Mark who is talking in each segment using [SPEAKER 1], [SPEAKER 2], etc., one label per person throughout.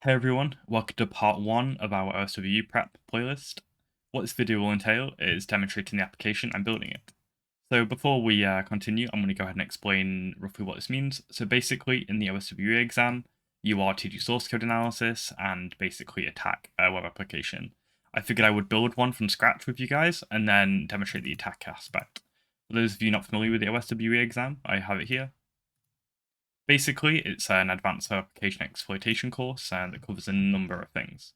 [SPEAKER 1] Hey everyone, welcome to part 1 of our OSWE Prep playlist. What this video will entail is demonstrating the application and building it. So before we continue, I'm going to go ahead and explain roughly what this means. So basically, in the OSWE exam, you are to do source code analysis and basically attack a web application. I figured I would build one from scratch with you guys and then demonstrate the attack aspect. For those of you not familiar with the OSWE exam, I have it here. Basically, it's an advanced application exploitation course that covers a number of things.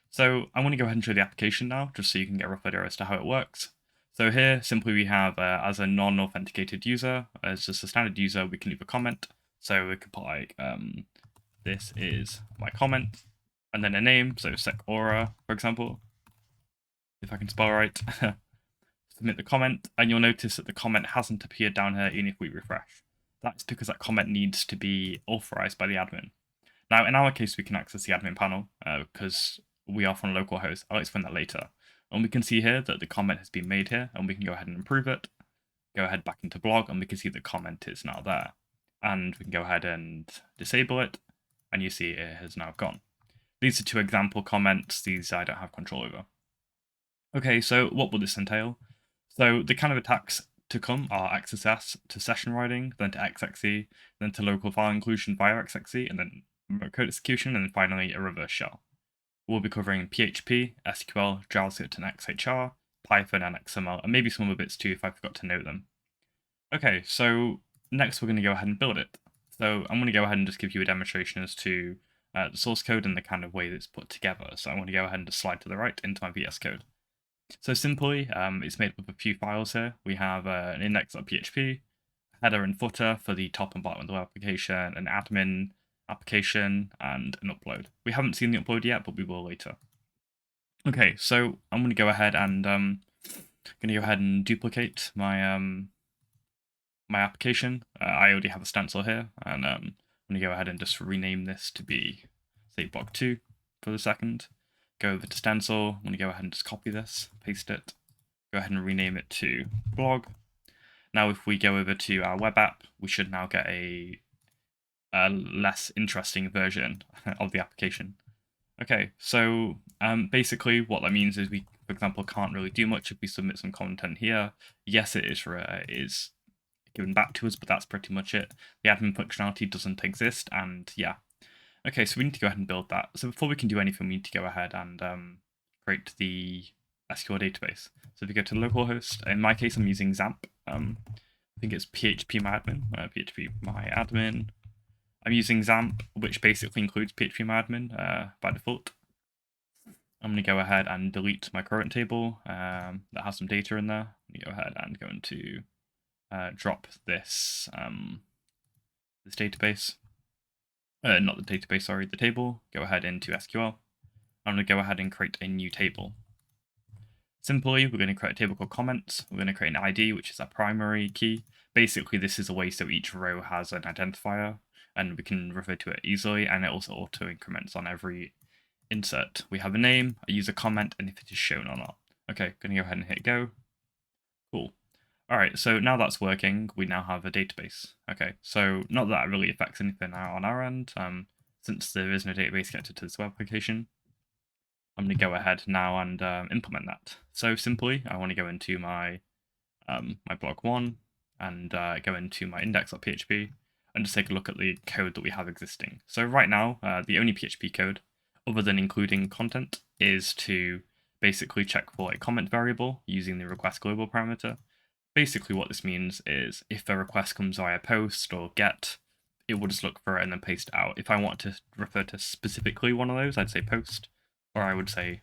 [SPEAKER 1] So I'm going to go ahead and show the application now, just so you can get a rough idea as to how it works. So here, simply we have, as a non-authenticated user, as just a standard user, we can leave a comment. So we could put like, this is my comment, and then a name, so SecAura, for example, if I can spell right. Submit the comment, and you'll notice that the comment hasn't appeared down here even if we refresh. That's because that comment needs to be authorized by the admin. Now, in our case, we can access the admin panel because we are from localhost. I'll explain that later. And we can see here that the comment has been made here, and we can go ahead and improve it. Go ahead back into blog, and we can see the comment is now there. And we can go ahead and disable it, and you see it has now gone. These are two example comments. These I don't have control over. Okay, so what will this entail? So the kind of attacks to come are XSS to session writing, then to XXE, then to local file inclusion via XXE, and then remote code execution, and then finally a reverse shell. We'll be covering PHP, SQL, JavaScript, and XHR, Python, and XML, and maybe some other bits too if I forgot to note them. Okay, so next we're going to go ahead and build it. So I'm going to go ahead and just give you a demonstration as to the source code and the kind of way that it's put together. So I'm going to go ahead and just slide to the right into my VS Code. So simply, it's made up of a few files here. We have an index.php, header and footer for the top and bottom of the web application, an admin application, and an upload. We haven't seen the upload yet, but we will later. Okay, so I'm going to go ahead and duplicate my my application. I already have a stencil here, and I'm going to go ahead and just rename this to be, say, block 2 for the second. Go over to stencil. I'm going to go ahead and just copy this, paste it, go ahead and rename it to blog. Now, if we go over to our web app, we should now get a less interesting version of the application. Okay, so basically what that means is we, for example, can't really do much if we submit some content here. Yes, it is given back to us, but that's pretty much it. The admin functionality doesn't exist, and yeah. Okay, so we need to go ahead and build that. So before we can do anything, we need to go ahead and create the SQL database. So if we go to localhost, in my case, I'm using XAMPP. I think it's PHP PHP myadmin. I'm using XAMPP, which basically includes PHP myadmin by default. I'm going to go ahead and delete my current table that has some data in there. I'm going to go ahead and go into drop this this database. Not the database, sorry, the table. Go ahead into SQL. I'm going to go ahead and create a new table. Simply, we're going to create a table called comments. We're going to create an ID, which is our primary key. Basically, this is a way so each row has an identifier, and we can refer to it easily, and it also auto increments on every insert. We have a name, a user comment, and if it is shown or not. Okay, going to go ahead and hit go. Cool. All right, so now that's working, we now have a database. Okay, so not that it really affects anything on our end, since there is no database connected to this web application. I'm going to go ahead now and implement that. So simply, I want to go into my my blog 1 and go into my index.php and just take a look at the code that we have existing. So right now, the only PHP code, other than including content, is to basically check for a comment variable using the request global parameter. Basically what this means is if a request comes via post or get, it will just look for it and then paste it out. If I want to refer to specifically one of those, I'd say post, or I would say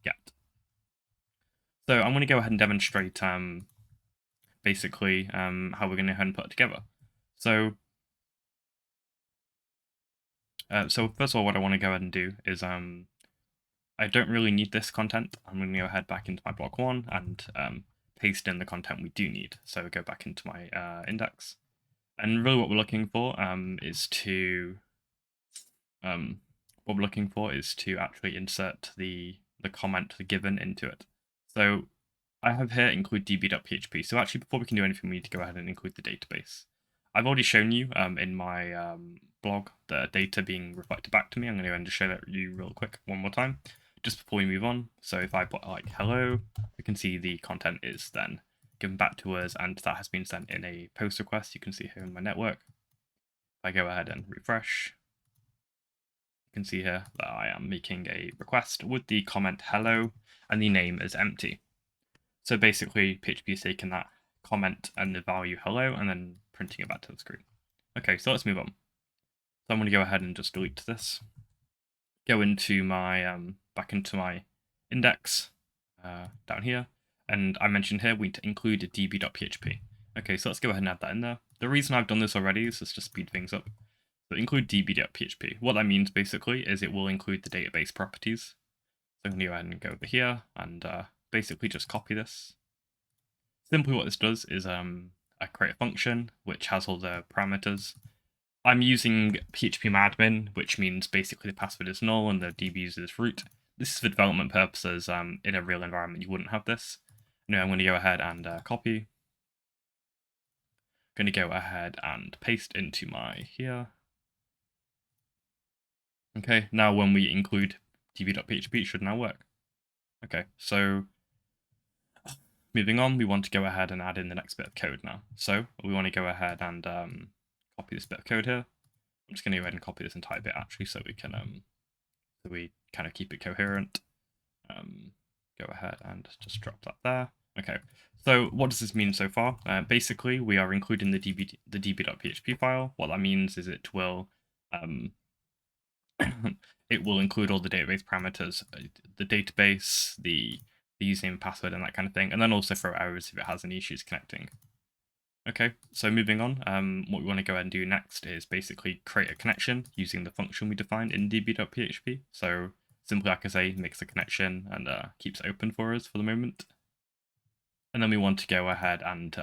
[SPEAKER 1] get. So I'm going to go ahead and demonstrate basically how we're going to go ahead and put it together. So first of all, what I want to go ahead and do is I don't really need this content. I'm going to go ahead back into my block 1 and paste in the content we do need. So go back into my index. And really what we're looking for is to actually insert the comment given into it. So I have here include db.php. So actually before we can do anything, we need to go ahead and include the database. I've already shown you in my blog the data being reflected back to me. I'm going to go and just show that you real quick one more time, just before we move on. So if I put like hello, we can see the content is then given back to us, and that has been sent in a post request. You can see here in my network. If I go ahead and refresh, you can see here that I am making a request with the comment hello and the name is empty. So basically, PHP is taking that comment and the value hello and then printing it back to the screen. Okay, so let's move on. So I'm going to go ahead and just delete this. Go into my back into my index down here, and I mentioned here we need to include a db.php. Okay, so let's go ahead and add that in there. The reason I've done this already is just to speed things up. So include db.php. What that means basically is it will include the database properties. So I'm going to go ahead and go over here and basically just copy this. Simply what this does is I create a function which has all the parameters. I'm using PHP admin, which means basically the password is null and the DB user is root. This is for development purposes. In a real environment, you wouldn't have this. Now I'm going to go ahead and copy. I'm going to go ahead and paste into my here. Okay, now when we include db.php, it should now work. Okay, so moving on, we want to go ahead and add in the next bit of code now. So we want to go ahead and copy this bit of code here. I'm just going to go ahead and copy this entire bit actually, so we can so we kind of keep it coherent. Go ahead and just drop that there. Okay, so what does this mean so far? Basically, we are including the db.php file. What that means is it will it will include all the database parameters, the database, the username, password, and that kind of thing, and then also throw errors if it has any issues connecting. Okay, so moving on, what we want to go ahead and do next is basically create a connection using the function we defined in db.php. So simply, like I say, makes a connection and keeps it open for us for the moment. And then we want to go ahead and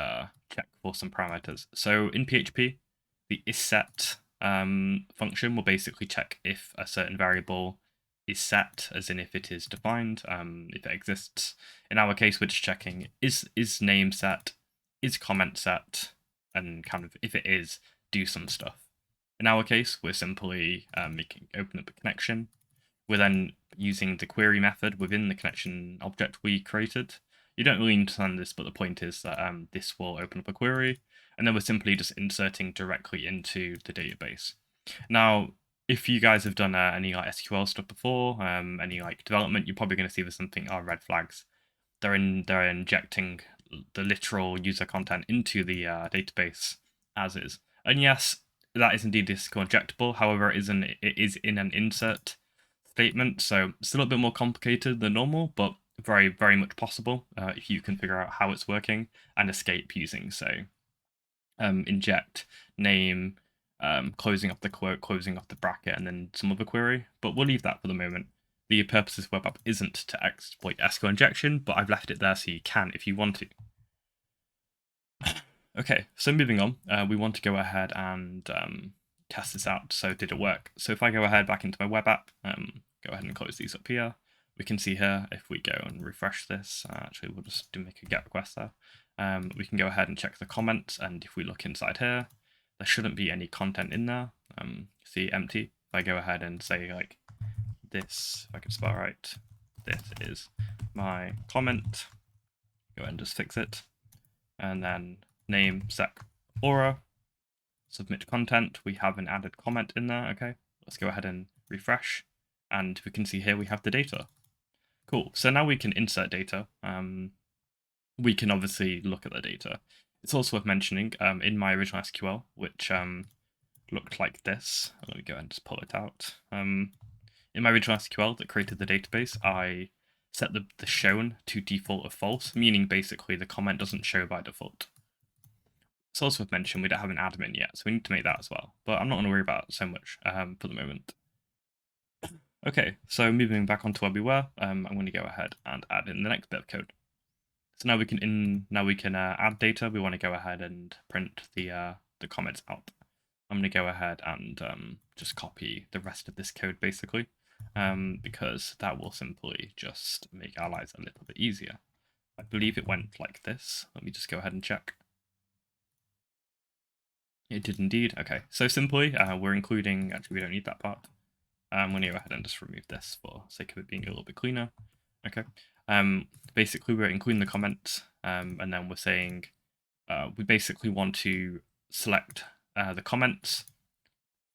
[SPEAKER 1] check for some parameters. So in PHP, the isSet function will basically check if a certain variable is set, as in if it is defined, if it exists. In our case, we're just checking is name set, is comment set, and kind of if it is, do some stuff. In our case, we're simply open up a connection. We're then using the query method within the connection object we created. You don't really understand this, but the point is that this will open up a query, and then we're simply just inserting directly into the database. Now, if you guys have done any like SQL stuff before, any like development, you're probably going to see there's something red flags. They're injecting the literal user content into the database as is. And yes, that is indeed injectable. However, it is in an insert statement, so it's a little bit more complicated than normal, but very, very much possible if you can figure out how it's working and escape using, say, inject, name, closing off the quote, closing off the bracket, and then some other query. But we'll leave that for the moment. The purpose of this web app isn't to exploit SQL injection, but I've left it there so you can if you want to. Okay, so moving on, we want to go ahead and test this out. So did it work? So if I go ahead back into my web app, go ahead and close these up here. We can see here, if we go and refresh this, actually we'll just make a GET request there. We can go ahead and check the comments, and if we look inside here, there shouldn't be any content in there. See empty. If I go ahead and say like this, if I can spell right, this is my comment, go ahead and just fix it. And then name, sec, aura, submit content, we have an added comment in there, okay? Let's go ahead and refresh, and we can see here we have the data. Cool, so now we can insert data. We can obviously look at the data. It's also worth mentioning, in my original SQL, which looked like this, let me go ahead and just pull it out. In my original SQL that created the database, I set the shown to default of false, meaning basically the comment doesn't show by default. It's also worth mentioning we don't have an admin yet, so we need to make that as well. But I'm not going to worry about it so much for the moment. Okay, so moving back onto where we were, I'm going to go ahead and add in the next bit of code. So now we can add data. We want to go ahead and print the comments out. I'm going to go ahead and just copy the rest of this code basically, because that will simply just make our lives a little bit easier. I believe it went like this. Let me just go ahead and check. It did indeed. Okay, so simply, we're including, actually we don't need that part. I'm going to go ahead and just remove this for sake of it being a little bit cleaner. Okay, basically we're including the comments, and then we're saying we basically want to select the comments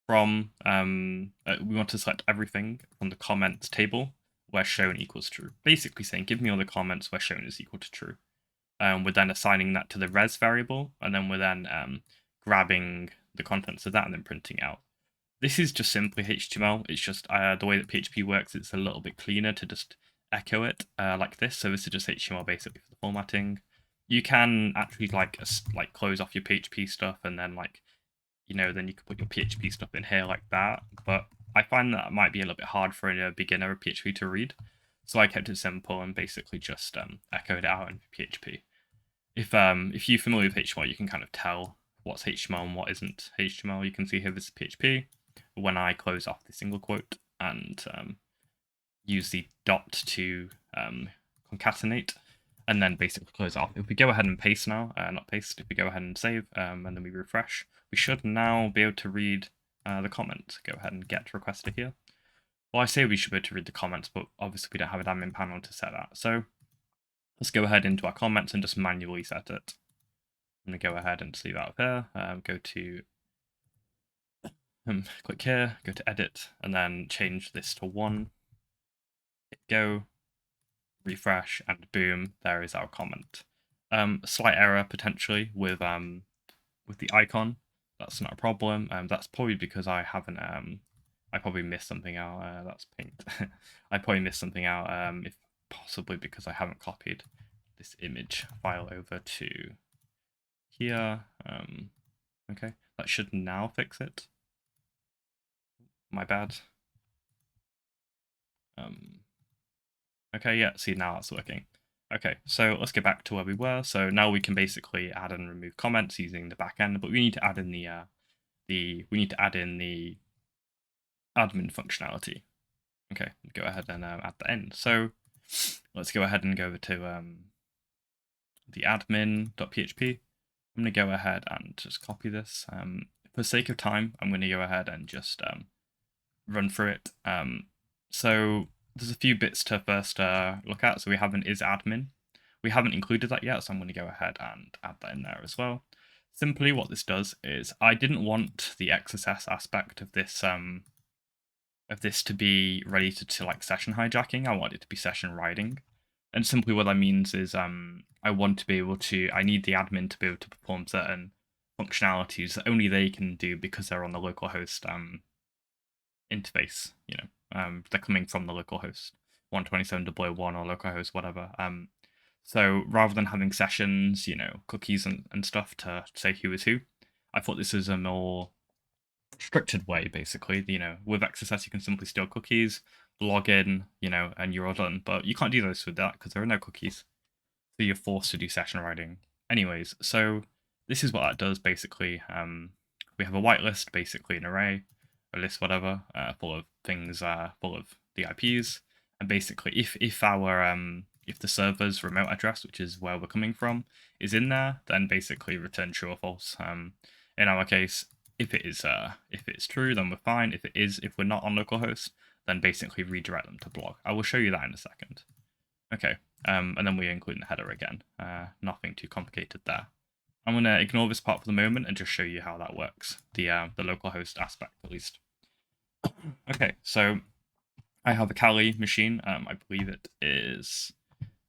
[SPEAKER 1] from, we want to select everything from the comments table where shown equals true. Basically saying, give me all the comments where shown is equal to true. We're then assigning that to the res variable, and then we're then grabbing the contents of that and then printing out. This is just simply HTML. It's just the way that PHP works. It's a little bit cleaner to just echo it like this. So this is just HTML basically for the formatting. You can actually like close off your PHP stuff and then then you can put your PHP stuff in here like that. But I find that might be a little bit hard for a beginner of PHP to read. So I kept it simple and basically just echoed it out in PHP. If you're familiar with HTML, you can kind of tell what's HTML and what isn't HTML. You can see here this is PHP. When I close off the single quote and use the dot to concatenate, and then basically close off. If we go ahead and paste now, not paste, if we go ahead and save, and then we refresh, we should now be able to read the comments. Go ahead and get requester here. Well, I say we should be able to read the comments, but obviously we don't have an admin panel to set that. So let's go ahead into our comments and just manually set it. I'm going to go ahead and just leave out of here, go to click here, go to edit, and then change this to 1. Hit go, refresh, and boom, there is our comment. Slight error potentially with the icon. That's not a problem. That's probably because I haven't. I probably missed something out. That's paint. I probably missed something out. If possibly because I haven't copied this image file over to here. Okay, that should now fix it. My bad. Okay, yeah, see now that's working. Okay, so let's get back to where we were. So now we can basically add and remove comments using the backend, but we need to add in the admin functionality. Okay, go ahead and add that in. So let's go ahead and go over to the admin.php. I'm going to go ahead and just copy this. For sake of time, I'm going to go ahead and just run through it. So there's a few bits to first look at. So we have an isAdmin. We haven't included that yet, so I'm going to go ahead and add that in there as well. Simply what this does is I didn't want the XSS aspect of this to be related to like session hijacking. I want it to be session writing. And simply what that means is I want to be able to, I need the admin to be able to perform certain functionalities that only they can do because they're on the localhost interface. They're coming from the localhost 127.1 or localhost whatever. So rather than having sessions, cookies and stuff to say who is who, I thought this was a more structured way, basically. With XSS, you can simply steal cookies, log in, and you're all done. But you can't do this with that because there are no cookies. So you're forced to do session writing. Anyways, so this is what that does, basically. We have a whitelist, basically an array, a list, whatever, full of things, full of the IPs. And basically, if the server's remote address, which is where we're coming from, is in there, then basically return true or false. In our case, if it's true, then we're fine. If we're not on localhost, then basically redirect them to blog. I will show you that in a second. Okay, and then we include in the header again. Nothing too complicated there. I'm going to ignore this part for the moment and just show you how that works, the localhost aspect at least. Okay, so I have a Kali machine. I believe it is.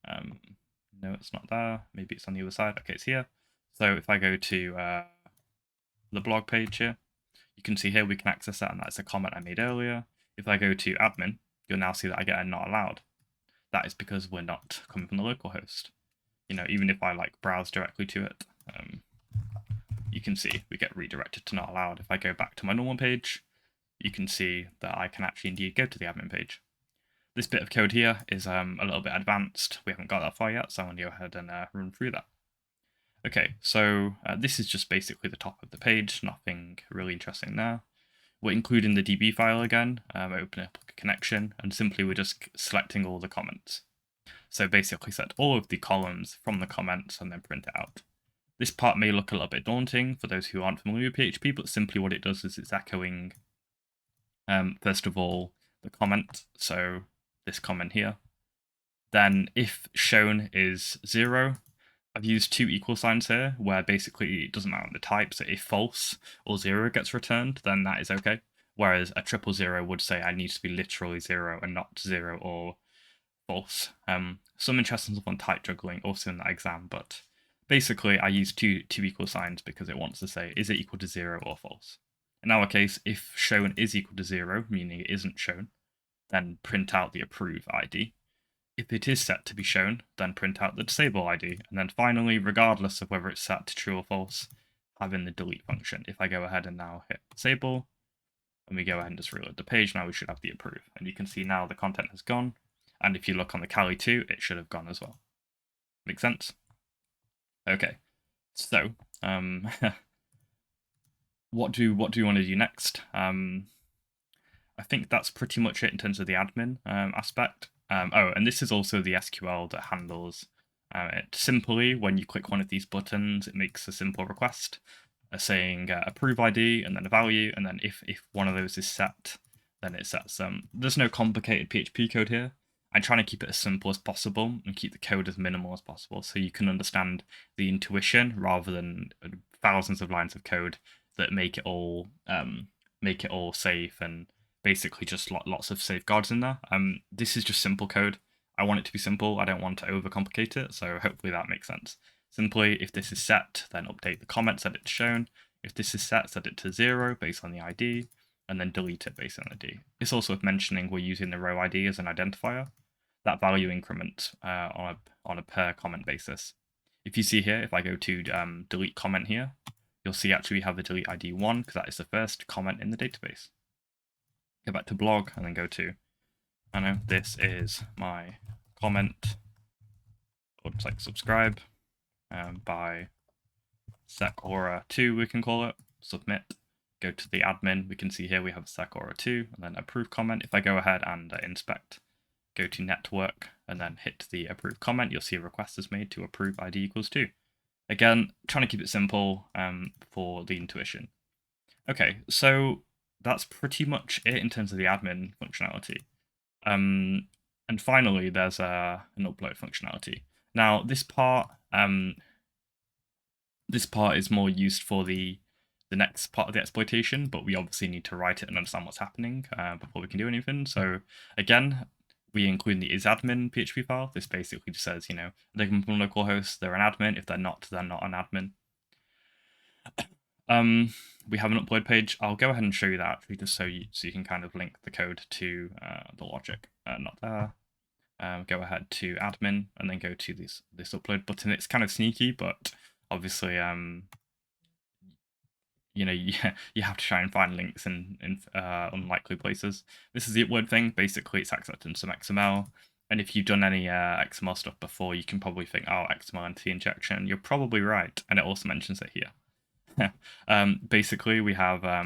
[SPEAKER 1] No, it's not there. Maybe it's on the other side. Okay, it's here. So if I go to the blog page here, you can see here we can access that, and that's a comment I made earlier. If I go to admin, you'll now see that I get a not allowed. That is because we're not coming from the localhost. Even if I browse directly to it, you can see we get redirected to not allowed. If I go back to my normal page, you can see that I can actually indeed go to the admin page. This bit of code here is a little bit advanced. We haven't got that far yet, so I'm going to go ahead and run through that. Okay, so this is just basically the top of the page, nothing really interesting there. We're including the DB file again, open up a connection, and simply we're just selecting all the comments. So basically set all of the columns from the comments and then print it out. This part may look a little bit daunting for those who aren't familiar with PHP, but simply what it does is it's echoing, first of all, the comment, so this comment here. Then if shown is 0, I've used 2 equal signs here, where basically it doesn't matter the type, so if false or 0 gets returned, then that is okay. Whereas a 000 would say I need to be literally 0 and not 0 or false. Some interesting stuff on type juggling also in that exam, but basically I use two equal signs because it wants to say, is it equal to 0 or false? In our case, if shown is equal to 0, meaning it isn't shown, then print out the approve ID. If it is set to be shown, then print out the disable ID. And then finally, regardless of whether it's set to true or false, having the delete function. If I go ahead and now hit disable, and we go ahead and just reload the page, now we should have the approve. And you can see now the content has gone. And if you look on the Kali 2, it should have gone as well. Make sense? Okay, so what do we want to do next? I think that's pretty much it in terms of the admin aspect. Oh, and this is also the SQL that handles it. Simply, when you click one of these buttons, it makes a simple request saying approve ID and then a value, and then if one of those is set, then it sets there's no complicated PHP code here. I'm trying to keep it as simple as possible and keep the code as minimal as possible so you can understand the intuition rather than thousands of lines of code that make it all safe and basically just lots of safeguards in there. This is just simple code. I want it to be simple. I don't want to overcomplicate it, so hopefully that makes sense. Simply, if this is set, then update the comment, set it to shown. If this is set it to 0 based on the ID, and then delete it based on the ID. It's also worth mentioning we're using the row ID as an identifier. That value increment on a per comment basis. If you see here, if I go to delete comment here, you'll see actually we have the delete ID 1 because that is the first comment in the database. Go back to blog and then go to, I know this is my comment, looks like subscribe by secora2 we can call it, submit, go to the admin, we can see here we have secora2 and then approve comment. If I go ahead and inspect, go to network and then hit the approve comment, you'll see a request is made to approve ID equals 2. Again, trying to keep it simple for the intuition. Okay, so that's pretty much it in terms of the admin functionality. And finally, there's an upload functionality. Now, this part is more used for the next part of the exploitation, but we obviously need to write it and understand what's happening before we can do anything. So again, we include the isAdmin.php file. This basically just says, they come from localhost, they're an admin. If they're not an admin. We have an upload page. I'll go ahead and show you that actually, just so you can kind of link the code to the logic. Not there. Go ahead to admin and then go to this upload button. It's kind of sneaky, but obviously, you have to try and find links in unlikely places. This is the upload thing. Basically, it's accepting some XML. And if you've done any XML stuff before, you can probably think, oh, XML entity injection. You're probably right. And it also mentions it here. Basically, we have a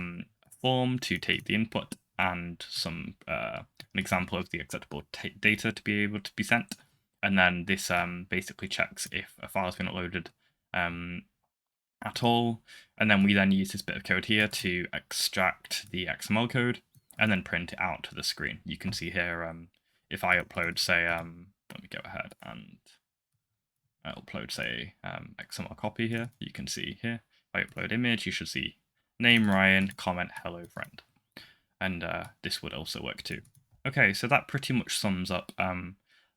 [SPEAKER 1] form to take the input and some an example of the acceptable data to be able to be sent, and then this basically checks if a file has been uploaded at all, and then we then use this bit of code here to extract the XML code and then print it out to the screen. You can see here if I upload, say, let me go ahead and upload, say, XML copy here. You can see here. If I upload image, you should see name Ryan, comment hello friend, and this would also work too. Okay, so that pretty much sums up that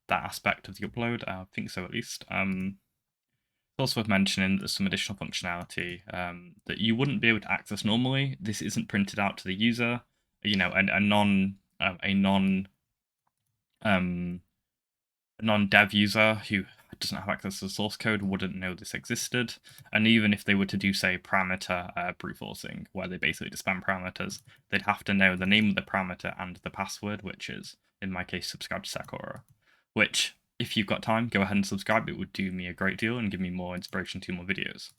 [SPEAKER 1] aspect of the upload. I think so, at least. It's also worth mentioning there's some additional functionality that you wouldn't be able to access normally. This isn't printed out to the user. A non-dev user who doesn't have access to the source code wouldn't know this existed. And even if they were to do, say, parameter brute forcing, where they basically just spam parameters, they'd have to know the name of the parameter and the password, which is, in my case, subscribe to Sakura, which, if you've got time, go ahead and subscribe. It would do me a great deal and give me more inspiration to more videos.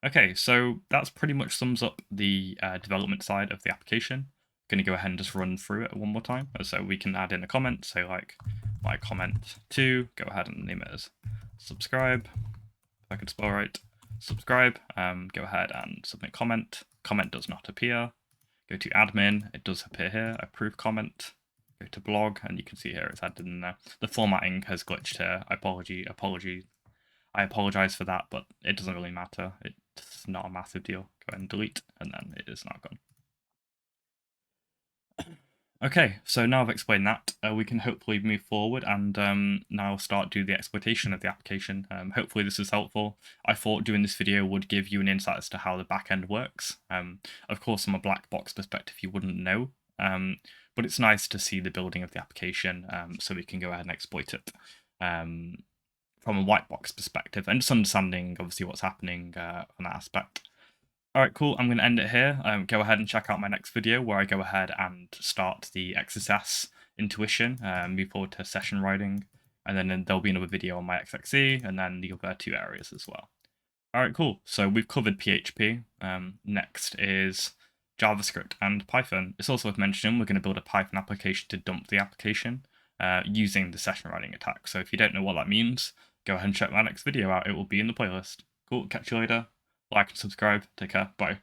[SPEAKER 1] Okay, so that's pretty much sums up the development side of the application. I'm going to go ahead and just run through it one more time. So we can add in a comment, say like my comment 2, go ahead and name it as subscribe, if I could spell right. subscribe, go ahead and submit comment. Comment does not appear. Go to admin, it does appear here. Approve comment. Go to blog, and you can see here it's added in there. The formatting has glitched here. I apologize for that, but it doesn't really matter. It's not a massive deal. Go ahead and delete, and then it is now gone. Okay, so now I've explained that, we can hopefully move forward and now start do the exploitation of the application. Hopefully this is helpful. I thought doing this video would give you an insight as to how the backend works. Of course, from a black box perspective, you wouldn't know, but it's nice to see the building of the application so we can go ahead and exploit it from a white box perspective and just understanding, obviously, what's happening from that aspect. All right, cool. I'm going to end it here. Go ahead and check out my next video where I go ahead and start the XSS intuition, move forward to session writing, and then there'll be another video on my XXE, and then the other two areas as well. All right, cool. So we've covered PHP. Next is JavaScript and Python. It's also worth mentioning we're going to build a Python application to dump the application using the session writing attack. So if you don't know what that means, go ahead and check my next video out. It will be in the playlist. Cool. Catch you later. Like and subscribe. Take care. Bye.